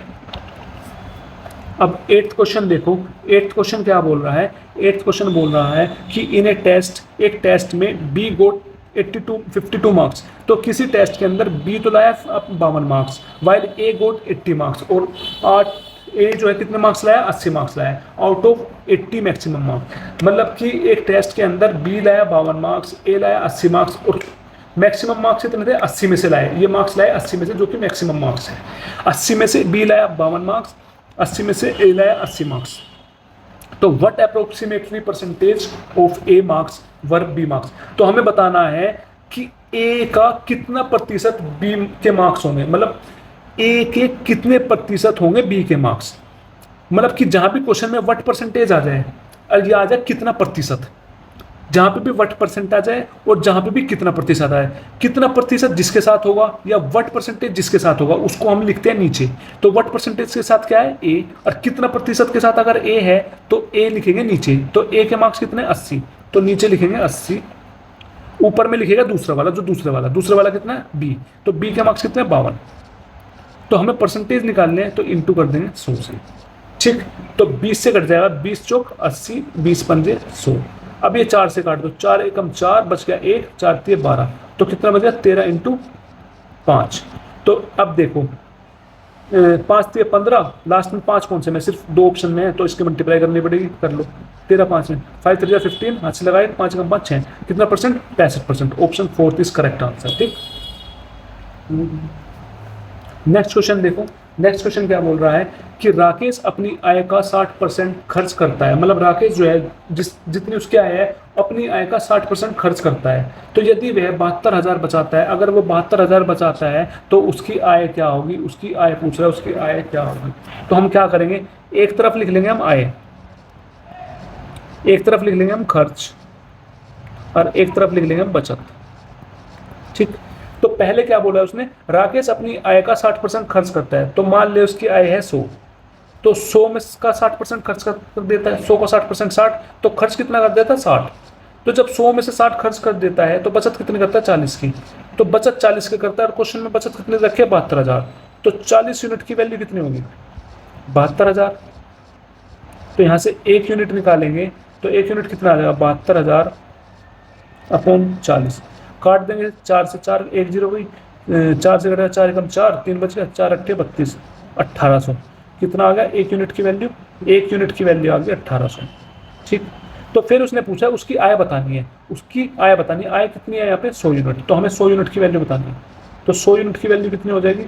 अब 8th क्वेश्चन देखो। 8th क्वेश्चन क्या बोल रहा है? 8th क्वेश्चन बोल रहा है कि इन ए टेस्ट, एक टेस्ट में बी गोट 52 मार्क्स। तो किसी टेस्ट के अंदर बी तो लाया 52 marks, while a goat 80 marks. और ए जो है कितने मार्क्स लाया? 80 मार्क्स लाया आउट ऑफ 80 मैक्सिमम मार्क्स। मतलब कि एक टेस्ट के अंदर बी लाया 52 मार्क्स, ए लाया 80 मार्क्स, और मैक्सिमम मार्क्स कितने थे? 80 में से लाए। ये मार्क्स लाए 80 में से, जो कि मैक्सिमम मार्क्स है। 80 में से बी लाया 52 मार्क्स, 80 में से ए लाया 80 मार्क्स। तो what approximately percentage of A marks were B marks. तो हमें बताना है कि ए का कितना प्रतिशत बी के मार्क्स होंगे, मतलब ए के कितने प्रतिशत होंगे बी के मार्क्स। मतलब कि जहां भी क्वेश्चन में व्हाट परसेंटेज आ जाए और ये आ जाए कितना प्रतिशत, जहां पे भी वट परसेंट आ जाए और जहां पे भी कितना प्रतिशत आए, कितना प्रतिशत जिसके साथ होगा या वट परसेंटेज जिसके साथ होगा उसको हम लिखते हैं नीचे। तो वट परसेंटेज के साथ क्या है ए, और कितना प्रतिशत के साथ अगर ए है तो ए लिखेंगे नीचे। तो ए के मार्क्स कितने 80, तो नीचे लिखेंगे 80। ऊपर में लिखेगा दूसरा वाला, जो दूसरा वाला कितना है बी, तो बी के मार्क्स कितने 52। तो हमें परसेंटेज निकालने हैं तो इंटू कर देंगे 100 से। ठीक, तो 20 से कट जाएगा, 20 चौक 80, 20 पंजे 100। अब ये 4 से काट दो, 4 एकम 4 बच गया 1, 4 3 12, तो कितना बच गया 13 इंटू 5। तो अब देखो 5 3 15, लास्ट में 5 कौन से में, सिर्फ 2 ऑप्शन में है तो इसकी मल्टीप्लाई करनी पड़ेगी, कर लो 13 5 में 5 3 15, हाथ से लगाए 5 कम 5 6, कितना percent 65%। Option 4 is correct answer. ठीक, नेक्स्ट क्वेश्चन देखो। नेक्स्ट क्वेश्चन क्या बोल रहा है कि राकेश अपनी आय का 60% खर्च करता है, मतलब राकेश जो है जितनी उसकी आय है अपनी आय का 60% खर्च करता है। तो यदि वह 72,000 बचाता है, अगर वो 72,000 बचाता है तो उसकी आय क्या होगी, उसकी आय पूछ रहा है, उसकी आय क्या होगी। तो हम क्या करेंगे, एक तरफ लिख लेंगे हम आय, एक तरफ लिख लेंगे हम खर्च, और एक तरफ लिख लेंगे हम बचत। ठीक, तो पहले क्या बोला उसने, राकेश अपनी आय का 60% खर्च करता है। तो मान ले उसकी आय है 100, तो 100 में का 60% खर्च कर देता है, 100 का 60% 60, तो खर्च कितना कर देता है 60। तो जब 100 में से 60 खर्च कर देता है तो बचत कितनी करता है 40 की। तो बचत 40 की करता है, और क्वेश्चन में बचत कितनी रखी है 72,000, तो 40 यूनिट की वैल्यू कितनी होगी 72,000। तो यहाँ से 1 यूनिट निकालेंगे तो 1 यूनिट कितना आ जाएगा 72,000 अपॉन 40, काट देंगे 4 से 4 1 0 गई, 4 से कटेगा 4 एकम 4, 3 बच गया, 4 8 32, 1800 कितना आ गया 1 यूनिट की वैल्यू, 1 यूनिट की वैल्यू आ गई 1800। ठीक, तो फिर उसने पूछा उसकी आय बतानी है, उसकी आय बतानी है, आय कितनी है यहाँ पे 100 यूनिट, तो हमें 100 यूनिट की वैल्यू बतानी है। तो 100 यूनिट की वैल्यू कितनी हो जाएगी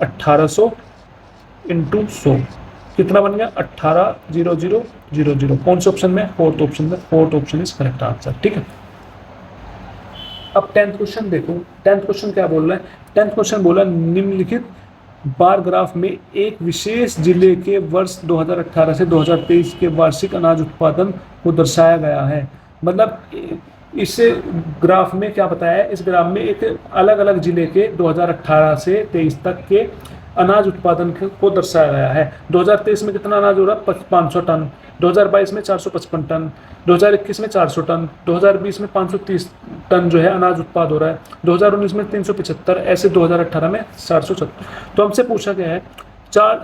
1800 इंटू 100, कितना बन गया 18,000,000। कौन से ऑप्शन में, फोर्थ ऑप्शन में, fourth option is correct answer. ठीक है, अब 10th क्वेश्चन देखो। 10th क्वेश्चन क्या बोल रहा है, 10th क्वेश्चन बोला निम्नलिखित बार ग्राफ में एक विशेष जिले के वर्ष 2018 से 2023 के वार्षिक अनाज उत्पादन को दर्शाया गया है। मतलब इस ग्राफ में क्या बताया है, इस ग्राफ में एक अलग अलग जिले के 2018 से 23 तक के अनाज उत्पादन को दर्शाया गया है। 2023 में कितना अनाज हो रहा है 500 टन, 2022 में 455 टन, 2021 में 400 टन, 2020 में 530 टन जो है अनाज उत्पाद हो रहा है, 2019 में 375, ऐसे 2018 में 476। तो हमसे पूछा गया है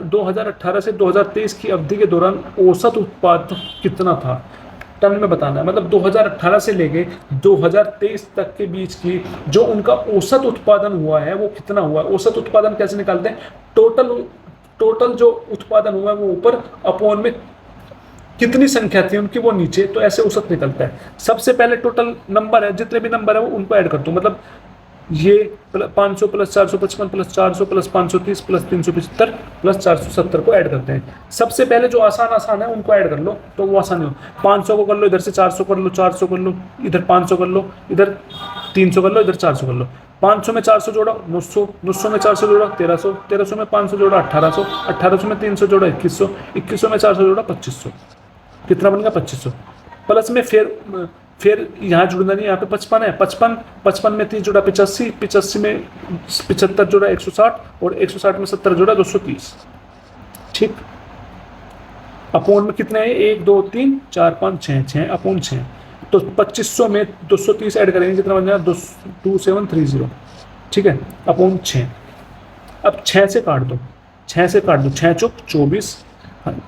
2018 से 2023 की अवधि के दौरान औसत उत्पाद कितना था, टन में बताना है। मतलब 2018 से लेके 2023 तक के बीच की जो उनका औसत उत्पादन हुआ है वो कितना हुआ है। औसत उत्पादन कैसे निकालते हैं, टोटल जो उत्पादन हुआ है वो ऊपर, अपॉन में कितनी संख्या थी उनकी वो नीचे, तो ऐसे औसत निकलता है। सबसे पहले टोटल नंबर है, जितने भी नंबर है वो उनको ऐड कर दो, मतलब ये 500 plus 455 plus 400 plus 530 plus 375 plus 470 को ऐड करते हैं। सबसे पहले जो आसान है उनको ऐड कर लो तो वो आसान हो। 500 को कर लो, इधर से 400 कर लो, 400 कर लो, इधर 500 कर लो, इधर 300 कर लो, इधर 400 कर लो। 500 में 400 जोड़ा 900, 900 में 400 जोड़ा 1300, 1300 में 500 जोड़ा 1800, 1800 में 300 जोड़ा 2100, 2100 में 400 जोड़ा 2500, कितना बन गया 2500। प्लस में फिर यहाँ जुड़ना नहीं, यहाँ पे 55 है, 55 में 30 जोड़ा 85, 85 में 75 जोड़ा 160, और 160 में 70 जोड़ा 230। ठीक, अपोन में कितने हैं 1 2 3 4 5 6, 6 अपोन 6, तो 2500 में 230 ऐड करेंगे कितना बन जाएगा 2730। ठीक है, अपोन 6। अब 6 से काट दो, 6 से काट दो, 6 चौक 24,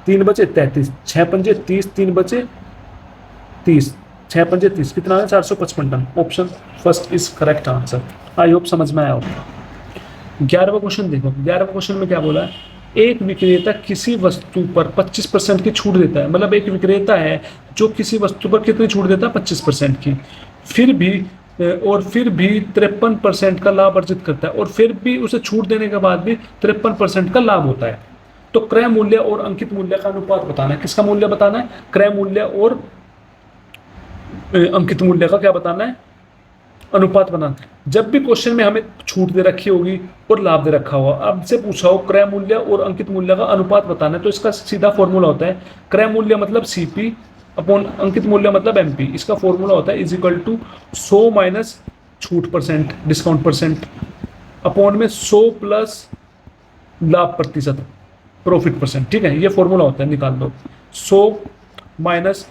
3 बचे 33, 6 पंजे 30, 3 बचे 30, 6 पंजे 30, कितना है 455 ton. Option first is correct answer. I hope समझ में आया होगा। 11वां क्वेश्चन देखो। 11वां क्वेश्चन में क्या बोला है, एक विक्रेता किसी वस्तु पर 25% की छूट देता है। मतलब एक विक्रेता है जो किसी वस्तु पर कितनी छूट देता है 25% की, फिर भी 53% का लाभ अर्जित करता है, और फिर भी उसे छूट देने के बाद भी 53% का लाभ होता है। तो क्रय मूल्य और अंकित मूल्य का अनुपात बताना है। किसका मूल्य बताना है, क्रय मूल्य और अंकित मूल्य का क्या बताना है, अनुपात बनाना है। जब भी क्वेश्चन में हमें छूट दे रखी होगी और लाभ दे रखा होगा, अब से पूछा हो क्रय मूल्य और अंकित मूल्य का अनुपात बताना है, तो इसका सीधा फॉर्मूला होता है क्रय मूल्य मतलब सीपी अपॉन अंकित मूल्य मतलब एमपी, इसका फॉर्मूला होता है इज इक्वल टू 100 माइनस छूट परसेंट, डिस्काउंट परसेंट, अपॉन में 100 प्लस लाभ प्रतिशत, प्रॉफिट परसेंट। ठीक है, ये फॉर्मूला होता है, निकाल दो। 100 माइनस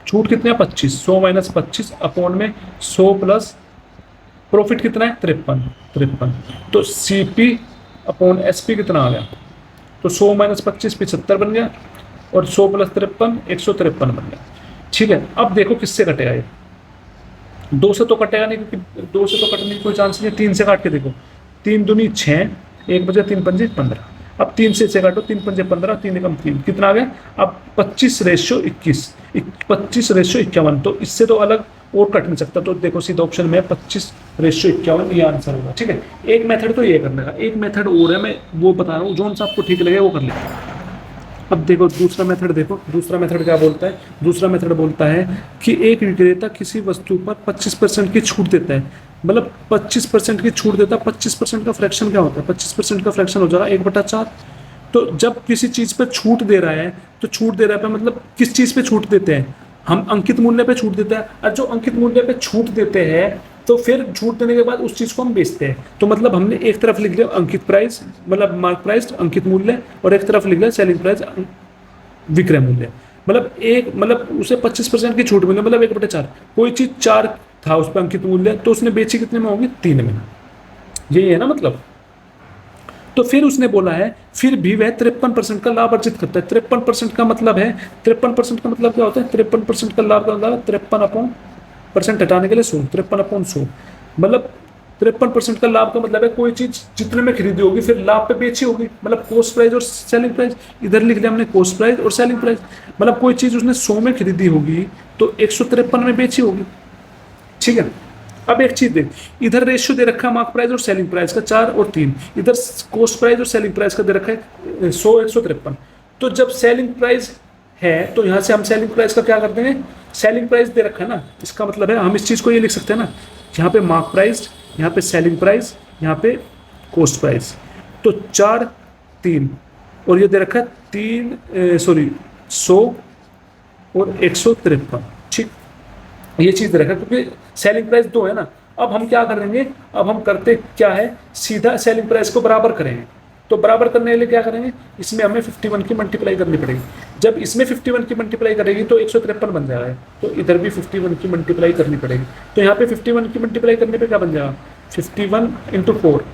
छूट कितने हैं 25, 100 माइनस 25 अपॉन में 100 प्लस प्रॉफिट कितना है 53। तो सीपी अपॉन एसपी कितना आ गया, तो 100 माइनस 25 75 बन गया, और 100 प्लस 53 153 बन गया। ठीक है, अब देखो किससे कटेगा ये, 2 से तो कटेगा नहीं, क्योंकि 2 से तो कटने की कोई चांस नहीं है। 3 से काट के देखो, 3 दूनी 6, 1 बजे 3 पंजे 15। अब 3 से इसे काटो, 3 पंजे 15, 3 एकम 3, कितना आ गया। अब 25/21, 25/51, तो इससे तो अलग और कट नहीं सकता। तो देखो सीधा ऑप्शन में 25/51 ये आंसर होगा। ठीक है, एक मेथड तो ये करने का, एक मेथड और है, मैं वो बता रहा हूँ, जो सा आपको ठीक लगे वो कर लेना। अब देखो दूसरा मेथड, देखो दूसरा मेथड क्या बोलता है। दूसरा मेथड बोलता है कि एक विक्रेता किसी वस्तु पर 25% की छूट देता है, मतलब 25% की छूट देता है। 25% का फ्रैक्शन क्या होता है, 25% का फ्रैक्शन हो जाएगा 1/4। तो जब किसी चीज पे छूट दे रहा है, तो छूट दे रहा है मतलब किस चीज पे छूट देते हैं, हम अंकित मूल्य पे छूट देता है। और जो अंकित मूल्य पे छूट देते हैं, तो फिर छूट देने के बाद उस चीज को हम बेचते हैं। तो मतलब हमने एक तरफ लिख लिया अंकित प्राइस, मतलब मार्क प्राइस अंकित मूल्य, और एक तरफ लिख लिया सेलिंग प्राइस विक्रय मूल्य। मतलब एक, मतलब उसे 25% की छूट मिली, मतलब 1/4। कोई चीज 4 था उस पर अंकित मूल्य, तो उसने बेची कितने में होगी, 3 में। यही है ना मतलब। तो फिर उसने बोला है फिर भी वह 53% का लाभ अर्जित करता है। 53% का मतलब है, 53% का मतलब क्या होता है, 53% का लाभ का मतलब 53% हटाने के लिए 100, 53/100, मतलब 53% का लाभ का मतलब है कोई चीज जितने में खरीदी होगी फिर लाभ पे बेची होगी, मतलब कॉस्ट प्राइस और सेलिंग प्राइस। इधर लिख लिया हमने कॉस्ट प्राइस और सेलिंग प्राइस, मतलब कोई चीज उसने 100 में खरीदी होगी तो 153 में बेची होगी। ठीक है, अब एक चीज देख, इधर रेशियो दे रखा है मार्क प्राइस और सेलिंग प्राइस का 4 और 3, इधर कॉस्ट प्राइस और सेलिंग प्राइस का दे रखा है 100 153। तो जब सेलिंग प्राइस है तो यहाँ से हम सेलिंग प्राइस का क्या करते हैं, सेलिंग प्राइस दे रखा है ना, इसका मतलब है हम इस चीज को ये लिख सकते हैं ना, यहाँ पे मार्क प्राइस, यहाँ पे सेलिंग प्राइस, यहाँ पे कॉस्ट प्राइस। तो 4 3 और ये दे रखा है 100 और 153। ठीक, ये चीज दे रखा है क्योंकि सेलिंग प्राइस 2 है ना। अब हम क्या करेंगे, अब हम करते क्या है, सीधा सेलिंग प्राइस को बराबर करेंगे। तो बराबर करने के लिए क्या करेंगे, इसमें हमें 51 की मल्टीप्लाई करनी पड़ेगी। जब इसमें 51 की मल्टीप्लाई करेगी तो 153 बन जाएगा, तो इधर भी 51 की मल्टीप्लाई करनी पड़ेगी। तो यहाँ पे 51 की मल्टीप्लाई करने पे क्या बन जाएगा, 51 इंटू 4,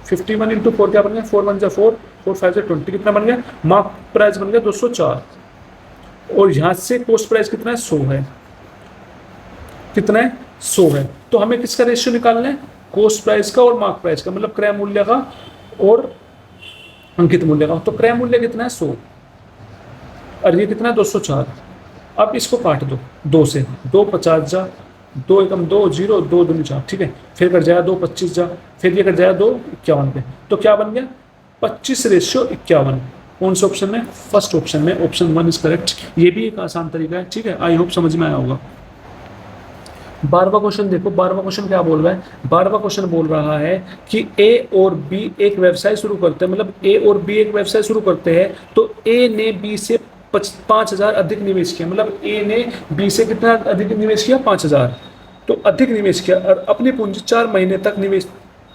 51 इंटू 4 क्या बन गया, 4 1 जा 4, 4 5 जा 20, कितना बन गया, मार्क प्राइस बन गया 204, और यहाँ से कॉस्ट प्राइस कितना है 100 है, कितना है 100 है। तो हमें किसका रेशियो निकालना है, कॉस्ट प्राइस का और मार्क प्राइस का, मतलब क्रय मूल्य का और अंकित मूल्य का। तो क्रय मूल्य कितना है 100 और ये कितना है 204। अब इसको काट दो 2 से, 2 50 जा, 2 एकम 2 0, 2 दूनी 4। ठीक है, फिर कट जाएगा 2 25 जा, फिर ये कट जाएगा 2 51 पे। तो क्या बन गया 25/51। कौन से ऑप्शन में, फर्स्ट ऑप्शन में, ऑप्शन 1 इज करेक्ट। ये भी एक आसान तरीका है। ठीक है, आई होप समझ में आया होगा। 12वां क्वेश्चन देखो, 12वां क्वेश्चन क्या बोल रहा है, 12वां क्वेश्चन बोल रहा है कि ए और बी एक व्यवसाय शुरू करते हैं, मतलब ए और बी एक व्यवसाय शुरू करते हैं, तो ए ने बी से 5,000 अधिक निवेश किया, मतलब ए ने बी से कितना अधिक निवेश किया 5,000, तो अधिक निवेश किया और अपनी पूंजी 4 महीने तक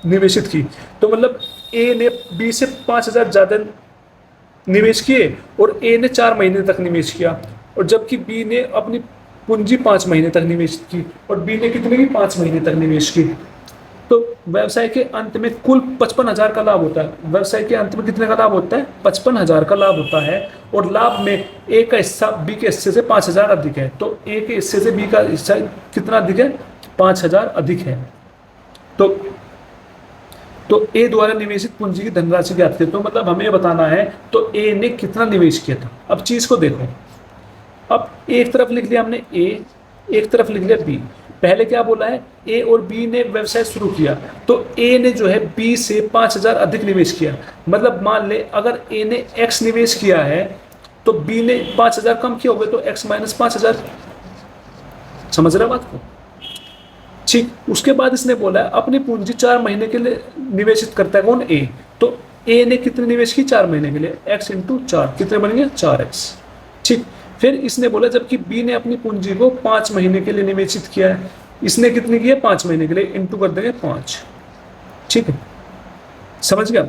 निवेशित की। तो मतलब ए ने बी से 5,000 ज्यादा निवेश किए और ए ने 4 महीने तक निवेश किया, और जबकि बी ने अपनी पूंजी 5 महीने तक निवेश की और बी ने कितने की 5 महीने तक निवेश की। तो व्यवसाय के अंत में कुल 55,000 का लाभ होता है। व्यवसाय के अंत में कितने का लाभ होता है, 55,000 का लाभ होता है, और लाभ में ए का हिस्सा बी के हिस्से से 5,000 अधिक है। तो ए के हिस्से से बी का हिस्सा कितना अधिक है, 5,000 अधिक है। तो ए द्वारा निवेशित पूंजी की धनराशि ज्ञात की, तो मतलब हमें बताना है तो ए ने कितना निवेश किया था। अब चीज को देखो, अब एक तरफ लिख लिया हमने ए, एक तरफ लिख लिया बी। पहले क्या बोला है, ए और बी ने व्यवसाय शुरू किया, तो ए ने जो है बी से 5,000 अधिक निवेश किया। मतलब मान ले अगर ए ने एक्स निवेश किया है तो बी ने 5,000 कम किया होगा, तो एक्स माइनस 5,000। समझ रहे बात को। ठीक, उसके बाद इसने बोला है अपनी पूंजी 4 महीने के लिए निवेशित करता है कौन, ए। तो ए ने कितने निवेश की 4 महीने के लिए, एक्स इंटू 4, कितने बन गए 4x। ठीक, फिर इसने बोला जबकि बी ने अपनी पूंजी को 5 महीने के लिए निवेशित किया है, इसने कितनी की है 5 महीने के लिए, इंटू कर देंगे 5। ठीक है, समझ गया।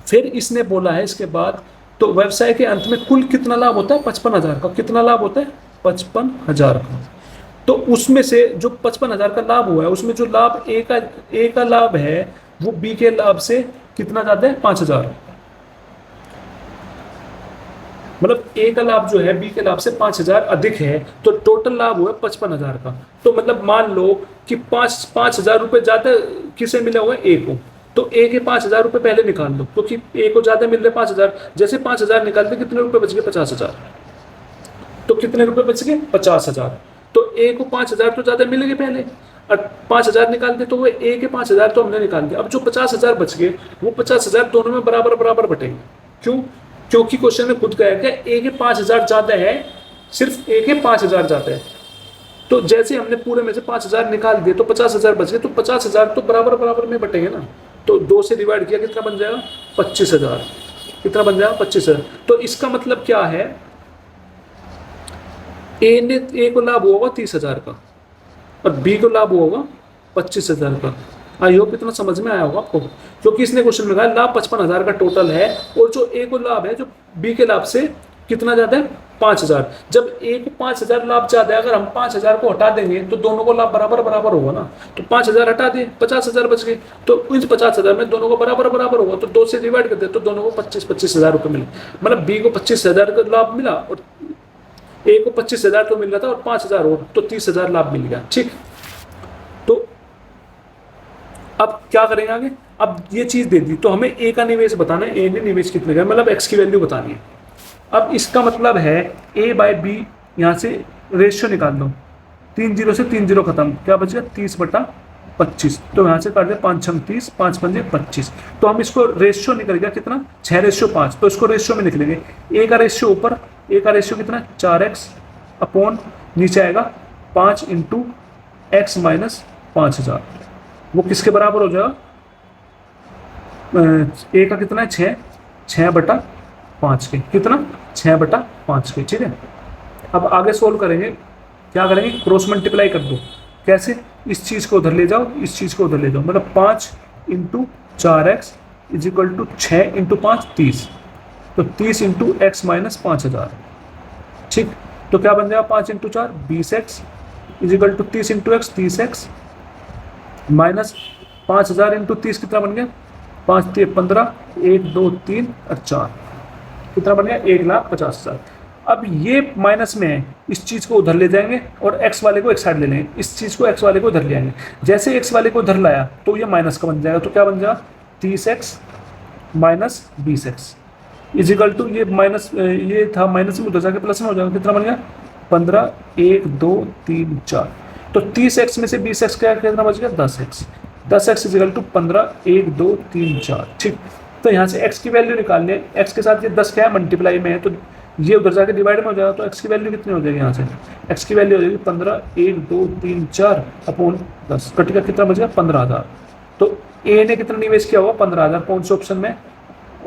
फिर इसने बोला है इसके बाद, तो व्यवसाय के अंत में कुल कितना लाभ होता है 55,000 का, कितना लाभ होता है 55,000 का। तो उसमें से जो 55,000 का लाभ हुआ है उसमें जो लाभ ए का लाभ है वो बी के लाभ से कितना ज्यादा है 5,000, मतलब ए का लाभ जो है बी के लाभ से 5,000 अधिक है, तो टोटल लाभ हुआ 55,000 का। तो मतलब मान लो कि 5,000 रुपए ज्यादा किसे मिला हुआ है ए को, तो ए के 5,000 रुपए पहले निकाल लो, क्योंकि ए को ज्यादा मिल रहे 5,000, जैसे 5,000 निकालते कितने रुपए बच गए 50,000, तो कितने रुपए बच गए 50,000। तो ए को 5,000 तो ज्यादा मिलेंगे पहले, और 5,000 निकालते तो वो ए के 5,000 तो हमने निकाल दिया। अब जो 50,000 बच गए वो 50,000 दोनों में बराबर बराबर बटेंगे। क्यों? क्योंकि क्वेश्चन में खुद कहा है कि ए के 5,000 ज्यादा है, सिर्फ ए के 5,000 ज्यादा है। तो जैसे हमने पूरे में से 5,000 निकाल दिए तो 50,000 बच गए, तो 50,000 तो बराबर बराबर में बटेंगे ना। तो 2 से डिवाइड किया कितना बन जाएगा 25,000, कितना बन जाएगा 25,000। तो इसका मतलब क्या है, ए को लाभ होगा 30,000 का और बी को लाभ होगा 25,000 का। आई होप इतना समझ में आया होगा आपको, क्योंकि इसने क्वेश्चन में कहा लाभ 55,000 का टोटल है और जो ए को लाभ है जो बी के लाभ से कितना ज्यादा है 5,000। जब ए को 5,000 लाभ ज्यादा है, अगर हम 5,000 को हटा देंगे तो दोनों को लाभ बराबर बराबर होगा ना। तो 5,000 हटा दिए 50,000 बच गए, तो इस 50,000 में दोनों को बराबर बराबर होगा, तो 2 से डिवाइड कर दे तो दोनों को 25,000 रुपए मिले। मतलब बी को 25,000 का लाभ मिला और ए को 25,000 तो मिल रहा था और 5,000 और, तो 30,000 लाभ मिल गया। ठीक, तो अब क्या करेंगे आगे, अब ये चीज दे दी तो हमें ए का निवेश बताना है, ए ने निवेश कितने का, मतलब एक्स की वैल्यू बतानी है। अब इसका मतलब है ए बाय बी, यहाँ से रेशियो निकाल दो, 3 0 से 3 0 खत्म, क्या बचेगा 30/25। तो यहाँ से काट दे 5 6 30, 5 5 25। तो हम इसको रेशियो निकल गया कितना 6:5, तो इसको रेशियो में निकलेंगे। ए का रेशियो ऊपर, ए का रेशियो कितना 4x अपॉन नीचे आएगा 5 × x माइनस 5,000, वो किसके बराबर हो जाएगा, ए का कितना है 6/5 के, कितना 6/5 के। ठीक है, अब आगे सोल्व करेंगे, क्या करेंगे क्रॉस मल्टीप्लाई कर दो। कैसे, इस चीज को उधर ले जाओ, इस चीज को उधर ले जाओ, मतलब 5 × 4x = 6 × 5 30, तो 30 × x माइनस 5,000। ठीक, तो क्या बन जाएगा 5 × 4 20x = 30 × x 30x माइनस 5,000 × 30 कितना बन गया 5 3 15, 1 2 3 और 4, कितना बन गया 1,50,000। अब ये माइनस में है, इस चीज को उधर ले जाएंगे और x वाले को एक साइड ले लेंगे, इस चीज को x वाले को उधर ले आएंगे। जैसे x वाले को उधर लाया तो ये माइनस का बन जाएगा, तो क्या बन जाएगा 30x माइनस 20x = ये माइनस, ये था माइनस में उधर जाके प्लस में हो जाएगा, कितना बन गया 15 1 2 3 4। तो 30x में से 20x क्या कितना बच गया 10x, 10x = 15 1 2 3 4। ठीक, तो यहाँ से x की वैल्यू निकालनी है, x के साथ ये 10 क्या है मल्टीप्लाई में है, तो ये उधर जाके डिवाइड में हो जाएगा, तो x की वैल्यू कितनी हो जाएगी, यहाँ से x की वैल्यू हो जाएगी 15 1 2 3 4 अपॉन 10, कटेगा कितना बच गया 15,000। तो ए ने कितना निवेश किया होगा 15,000, कौन से ऑप्शन में,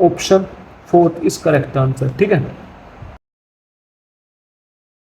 ऑप्शन 4 इज करेक्ट आंसर। ठीक है।